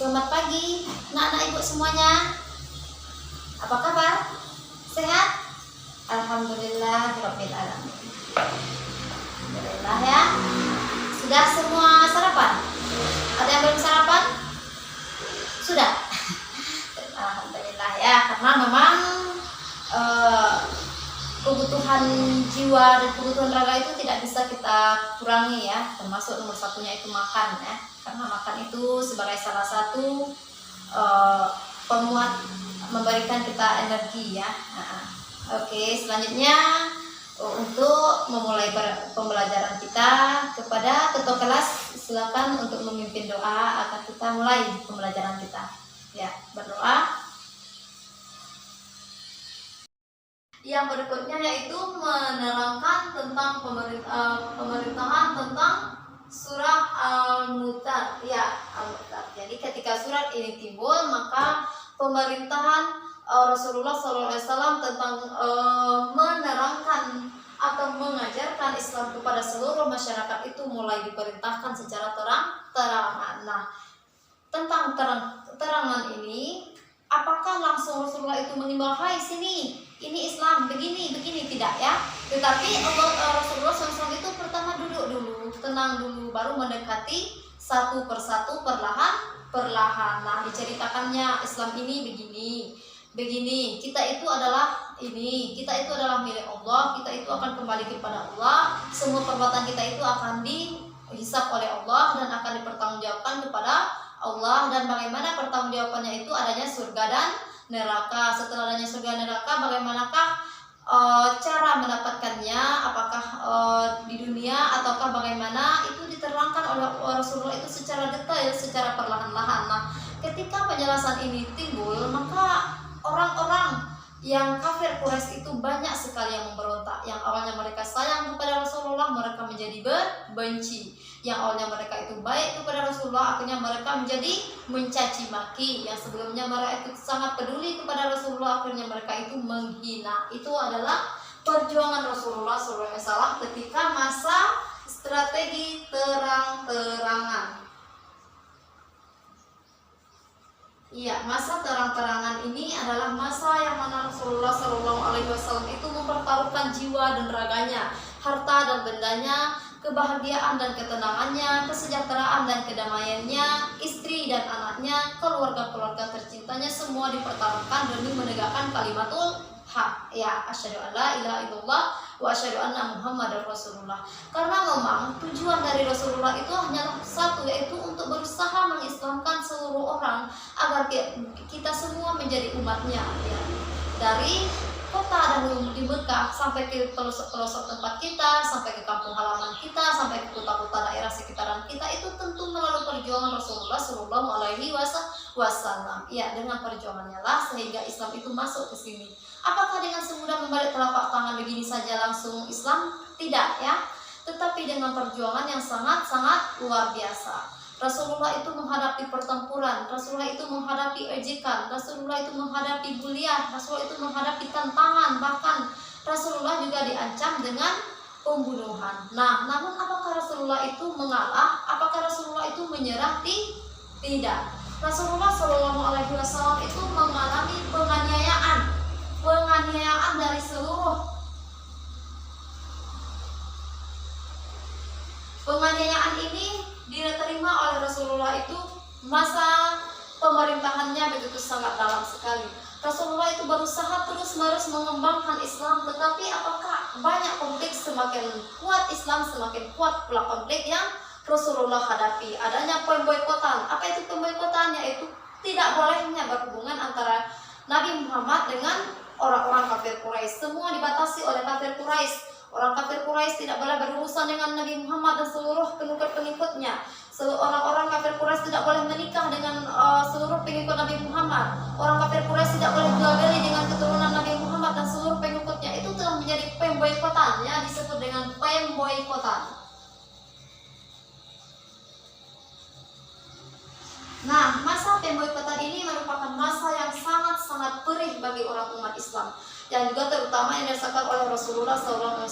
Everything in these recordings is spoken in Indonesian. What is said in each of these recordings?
Selamat pagi anak-anak ibu semuanya. Apa kabar? Sehat? Alhamdulillah rabbil alamin. Alhamdulillah ya. Sudah semua sarapan? Ada yang belum sarapan? Sudah? Alhamdulillah ya, karena memang kebutuhan jiwa dan kebutuhan raga itu tidak bisa kita kurangi ya, termasuk nomor satunya itu makan ya, karena makan itu sebagai salah satu penguat memberikan kita energi ya. Oke, selanjutnya untuk memulai pembelajaran kita, kepada ketua kelas silakan untuk memimpin doa agar kita mulai pembelajaran kita ya. Berdoa. Yang berikutnya yaitu menerangkan tentang pemerintahan tentang surah Al-Mu'tafikat ya, Al-Mu'tafikat. Jadi ketika surat ini timbul, maka pemerintahan Rasulullah SAW tentang menerangkan atau mengajarkan Islam kepada seluruh masyarakat itu mulai diperintahkan secara terang-terangan. Nah, tentang terangan ini, apakah langsung Rasulullah itu mengimbau, hai sini, ini Islam, begini, tidak ya. Tetapi Rasulullah SAW itu pertama duduk dulu, tenang dulu, baru mendekati satu persatu perlahan. Nah, diceritakannya Islam ini begini, kita itu adalah milik Allah, kita itu akan kembali kepada Allah, semua perbuatan kita itu akan dihisab oleh Allah dan akan dipertanggungjawabkan kepada Allah. Dan bagaimana pertanggungjawabannya itu adanya surga dan neraka. Setelah adanya surga dan neraka, bagaimanakah cara mendapatkannya, apakah di dunia ataukah bagaimana, itu diterangkan oleh Rasulullah itu secara detail, secara perlahan-lahan. Nah, ketika penjelasan ini timbul, maka orang-orang yang kafir Quraisy itu banyak sekali yang memberontak. Yang awalnya mereka sayang kepada Rasulullah, mereka menjadi benci. Yang awalnya mereka itu baik kepada Rasulullah, akhirnya mereka menjadi mencaci maki. Yang sebelumnya mereka itu sangat peduli kepada Rasulullah, akhirnya mereka itu menghina. Itu adalah perjuangan Rasulullah SAW ketika masa strategi terang-terangan. Iya, masa terang-terangan ini adalah masa yang mana Rasulullah SAW itu mempertaruhkan jiwa dan raganya, harta dan bendanya, kebahagiaan dan ketenangannya, kesejahteraan dan kedamaiannya, istri dan anaknya, keluarga-keluarga tercintanya, semua dipertaruhkan demi menegakkan kalimatul hak. Ya, asyhadu an la ilaha illallah wa asyhadu anna Muhammadar Rasulullah. Karena memang tujuan dari Rasulullah itu hanyalah satu, yaitu untuk berusaha mengislamkan seluruh orang agar kita semua menjadi umatnya ya. Dari kota dahulu di Mekah sampai ke pelosok-pelosok tempat kita, sampai ke kampung halaman kita, sampai ke kota-kota daerah sekitaran kita, itu tentu melalui perjuangan Rasulullah Shallallahu Alaihi Wasallam. Ya, dengan perjuangannya lah sehingga Islam itu masuk ke sini. Apakah dengan semudah membalik telapak tangan begini saja langsung Islam? Tidak ya, tetapi dengan perjuangan yang sangat-sangat luar biasa. Rasulullah itu menghadapi pertempuran, Rasulullah itu menghadapi ejekan, Rasulullah itu menghadapi bulian, Rasulullah itu menghadapi tantangan, bahkan Rasulullah juga diancam dengan pembunuhan. Nah, namun apakah Rasulullah itu mengalah? Apakah Rasulullah itu menyerah? Tidak. Rasulullah SAW itu mengalami penganiayaan dari seluruh penganiayaan ini diterima oleh Rasulullah itu masa pemerintahannya begitu sangat dalam sekali. Rasulullah itu berusaha terus-menerus mengembangkan Islam, tetapi apakah banyak konflik, semakin kuat Islam semakin kuat pula konflik yang Rasulullah hadapi. Adanya pemboikotan. Apa itu pemboikotan? Yaitu tidak bolehnya berhubungan antara Nabi Muhammad dengan orang-orang kafir Quraisy. Semua dibatasi oleh kafir Quraisy. Orang kafir Quraisy tidak boleh berurusan dengan Nabi Muhammad dan seluruh pengikut-pengikutnya. Orang kafir Quraisy tidak boleh menikah dengan seluruh pengikut Nabi Muhammad. Orang kafir Quraisy tidak boleh jual beli dengan keturunan Nabi Muhammad dan seluruh pengikutnya. Itu telah menjadi pemboikotan, ya, disebut dengan pemboikotan. Nah, masa pemboikotan ini merupakan masa yang sangat-sangat perih bagi orang umat Islam, yang juga terutama yang dirasakan oleh Rasulullah SAW.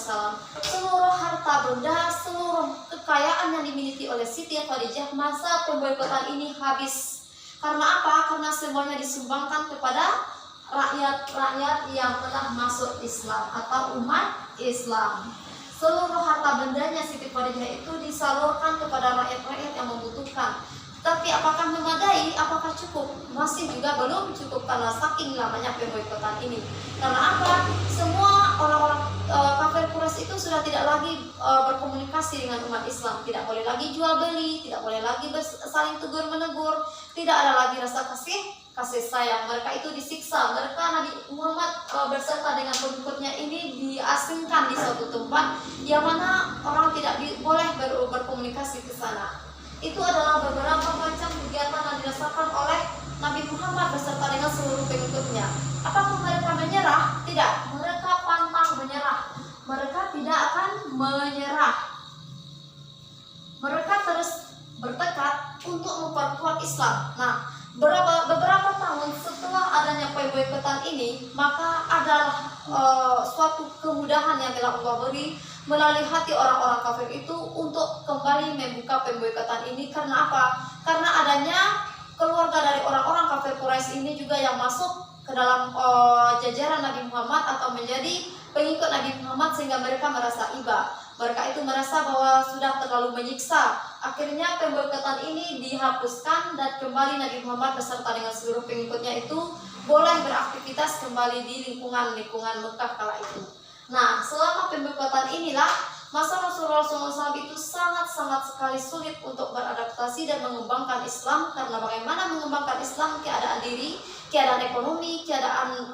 Seluruh harta benda, seluruh kekayaan yang dimiliki oleh Siti Khadijah, masa pemboikotan ini habis. Karena apa? Karena semuanya disumbangkan kepada rakyat-rakyat yang telah masuk Islam atau umat Islam. Seluruh harta bendanya Siti Khadijah itu disalurkan kepada rakyat-rakyat yang membutuhkan. Tapi apakah memadai? Apakah cukup? Masih juga belum cukup karena saking lamanya pemboikotan ini. Karena apa? Semua orang-orang kafir Quraisy itu sudah tidak lagi berkomunikasi dengan umat Islam. Tidak boleh lagi jual beli, tidak boleh lagi saling tegur menegur, tidak ada lagi rasa kasih sayang. Mereka itu disiksa. Mereka Nabi Muhammad berserta dengan pengikutnya ini diasingkan di suatu tempat yang mana orang tidak boleh berkomunikasi ke sana. Itu adalah beberapa macam kegiatan yang dirasakan oleh Nabi Muhammad beserta dengan seluruh pengikutnya. Apakah mereka menyerah? Tidak. Mereka pantang menyerah. Mereka tidak akan menyerah. Mereka terus bertekad untuk memperkuat Islam. Nah, beberapa tahun setelah adanya pemboikotan ini, maka adalah suatu kemudahan yang telah Allah beri melalui hati orang-orang kafir itu untuk kembali membuka pemboikotan ini. Karena apa? Karena adanya keluarga dari orang-orang kafir Quraisy ini juga yang masuk ke dalam jajaran Nabi Muhammad atau menjadi pengikut Nabi Muhammad, sehingga mereka merasa iba. Mereka itu merasa bahwa sudah terlalu menyiksa. Akhirnya pemboikotan ini dihapuskan dan kembali Nabi Muhammad beserta dengan seluruh pengikutnya itu boleh beraktivitas kembali di lingkungan Mekah kala itu. Nah, selama pemboikotan inilah masa Rasulullah SAW itu sangat-sangat sekali sulit untuk beradaptasi dan mengembangkan Islam. Karena bagaimana mengembangkan Islam, keadaan diri, keadaan ekonomi, keadaan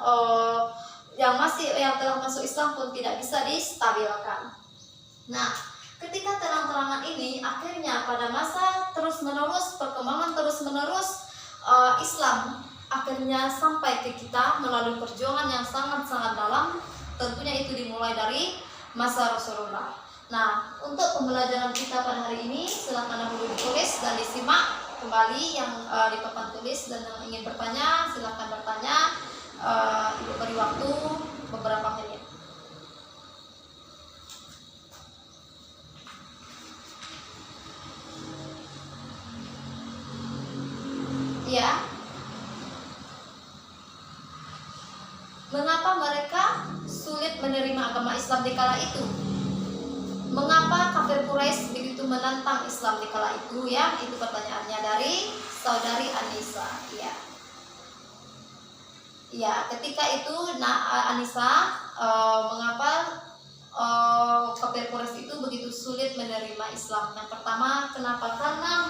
yang telah masuk Islam pun tidak bisa distabilkan. Nah, ketika terang-terangan ini akhirnya pada masa terus-menerus perkembangan terus-menerus Islam akhirnya sampai ke kita melalui perjuangan yang sangat-sangat dalam. Tentunya itu dimulai dari masa Rasulullah. Nah, untuk pembelajaran kita pada hari ini silakan dahulu ditulis dan disimak kembali yang di papan tulis, dan yang ingin bertanya silakan bertanya. Ibu beri waktu beberapa menit. Ya. Mengapa mereka sulit menerima agama Islam di kala itu? Mengapa kafir Quraisy begitu menantang Islam di kala itu? Ya, itu pertanyaannya dari saudari Anissa. Ya. Ya, ketika itu Anissa, mengapa kafir Quraisy itu begitu sulit menerima Islam? Yang pertama, kenapa? Karena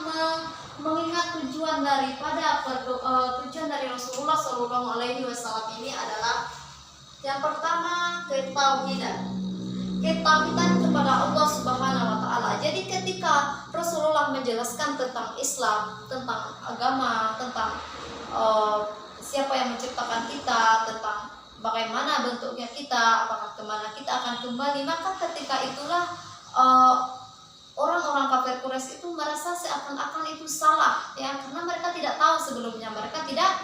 mengingat tujuan dari Rasulullah SAW ini adalah yang pertama ketauhidan kepada Allah Subhanahu Wa Taala. Jadi ketika Rasulullah menjelaskan tentang Islam, tentang agama, tentang siapa yang menciptakan kita, tentang bagaimana bentuknya kita, apakah kemana kita akan kembali, maka ketika itulah orang-orang kafir Quraisy itu merasa seakan-akan itu salah, ya, karena mereka tidak tahu sebelumnya, mereka tidak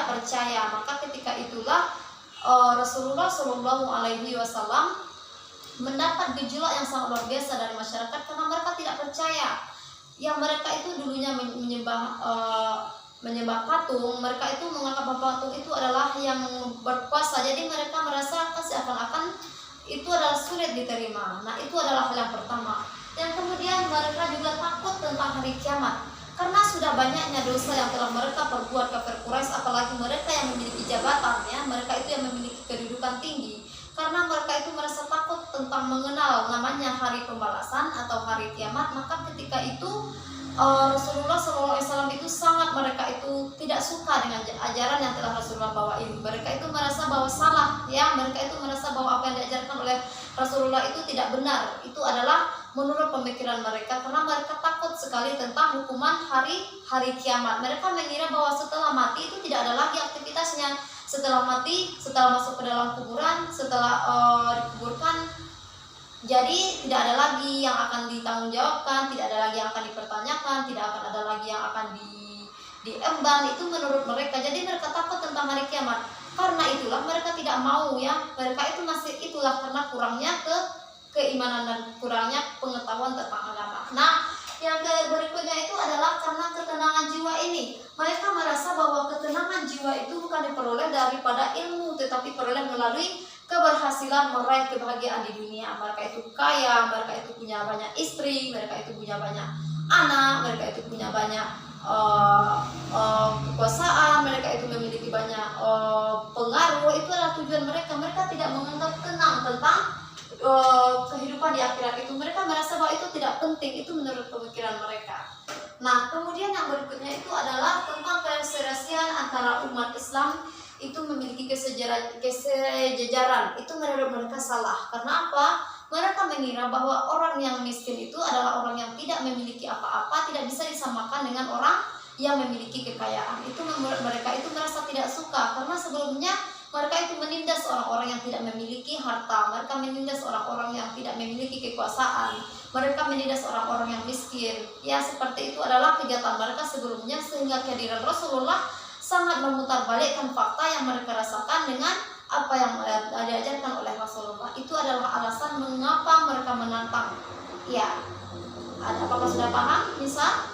percaya. Maka ketika itulah Rasulullah SAW mendapat gejolak yang sangat luar biasa dari masyarakat karena mereka tidak percaya. Yang mereka itu dulunya menyembah patung, mereka itu menganggap bahwa patung itu adalah yang berkuasa. Jadi mereka merasa seakan-akan itu adalah sulit diterima. Nah, itu adalah hal yang pertama. Yang kemudian mereka juga takut tentang hari kiamat, karena sudah banyaknya dosa yang telah mereka perbuat kafir Quraisy, apalagi mereka yang memiliki jabatan, ya, mereka itu yang memiliki kedudukan tinggi. Karena mereka itu merasa takut tentang mengenal namanya hari pembalasan atau hari kiamat, maka ketika itu Rasulullah SAW itu mereka itu tidak suka dengan ajaran yang telah Rasulullah bawain. Mereka itu merasa bahwa salah, ya, mereka itu merasa bahwa apa yang diajarkan oleh Rasulullah itu tidak benar. Itu adalah menurut pemikiran mereka, karena mereka takut sekali tentang hukuman hari kiamat. Mereka mengira bahwa setelah mati itu tidak ada lagi aktivitasnya. Setelah mati, setelah masuk ke dalam kuburan, setelah dikuburkan, jadi tidak ada lagi yang akan ditanggungjawabkan, tidak ada lagi yang akan dipertanyakan, tidak akan ada lagi yang akan diemban. Itu menurut mereka. Jadi mereka takut tentang hari kiamat. Karena itulah mereka tidak mau, ya. Mereka itu itulah karena kurangnya keimanan dan kurangnya pengetahuan tentang agama. Nah, yang berikutnya itu adalah adalah karena ketenangan jiwa ini. Mereka merasa bahwa ketenangan jiwa itu bukan diperoleh daripada ilmu, tetapi peroleh melalui keberhasilan meraih kebahagiaan di dunia. Mereka itu kaya, mereka itu punya banyak istri, mereka itu punya banyak anak, mereka itu punya banyak kekuasaan, mereka itu memiliki banyak pengaruh. Itu adalah tujuan mereka. Mereka tidak menganggap tenang tentang kehidupan di akhirat itu. Mereka merasa bahwa itu tidak penting. Itu menurut pemikiran mereka. Nah, kemudian yang berikutnya itu adalah tentang keserasian antara umat Islam itu memiliki kesejajaran. Itu mereka salah. Karena apa? Mereka mengira bahwa orang yang miskin itu adalah orang yang tidak memiliki apa-apa, tidak bisa disamakan dengan orang yang memiliki kekayaan. Itu membuat mereka itu merasa tidak suka, karena sebelumnya mereka itu menindas orang-orang yang tidak memiliki harta, mereka menindas orang-orang yang tidak memiliki kekuasaan, mereka menindas orang-orang yang miskin. Ya, seperti itu adalah kegiatan mereka sebelumnya, sehingga kehadiran Rasulullah sangat memutarbalikkan fakta yang mereka rasakan dengan apa yang diajarkan oleh Rasulullah. Itu adalah alasan mengapa mereka menantang. Ya, apakah sudah paham? Bisa?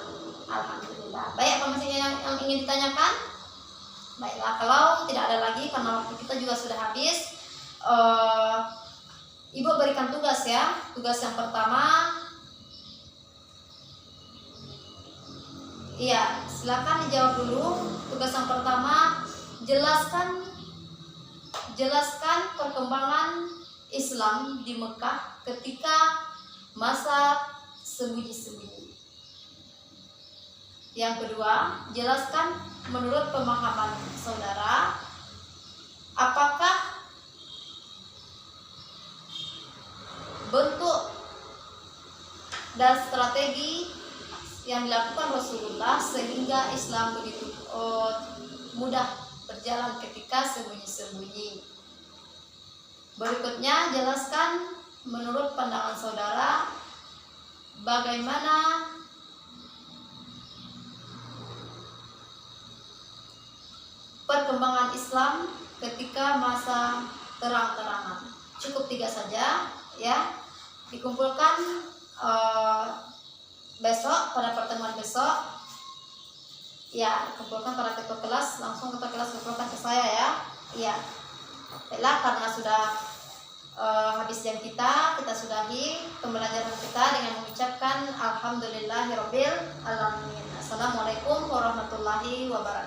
Alhamdulillah. Baik, apa masih yang ingin ditanyakan? Baiklah, kalau tidak ada lagi karena waktu kita juga sudah habis, Ibu berikan tugas ya. Tugas yang pertama, iya, silakan dijawab dulu. Tugas yang pertama, jelaskan perkembangan Islam di Mekah ketika masa sembunyi-sembunyi. Yang kedua, jelaskan menurut pemahaman saudara, apakah bentuk dan strategi yang dilakukan Rasulullah sehingga Islam begitu mudah berjalan ketika sembunyi-sembunyi. Berikutnya, jelaskan menurut pandangan saudara bagaimana perkembangan Islam ketika masa terang-terangan. Cukup 3 saja ya. Dikumpulkan besok, pada pertemuan besok. Ya, kumpulkan para ketua kelas, langsung ketua kelas kumpulkan ke saya ya. Iya. Baiklah, karena sudah habis jam kita sudahi pembelajaran kita dengan mengucapkan alhamdulillahirabbil alamin. Assalamualaikum warahmatullahi wabarakatuh.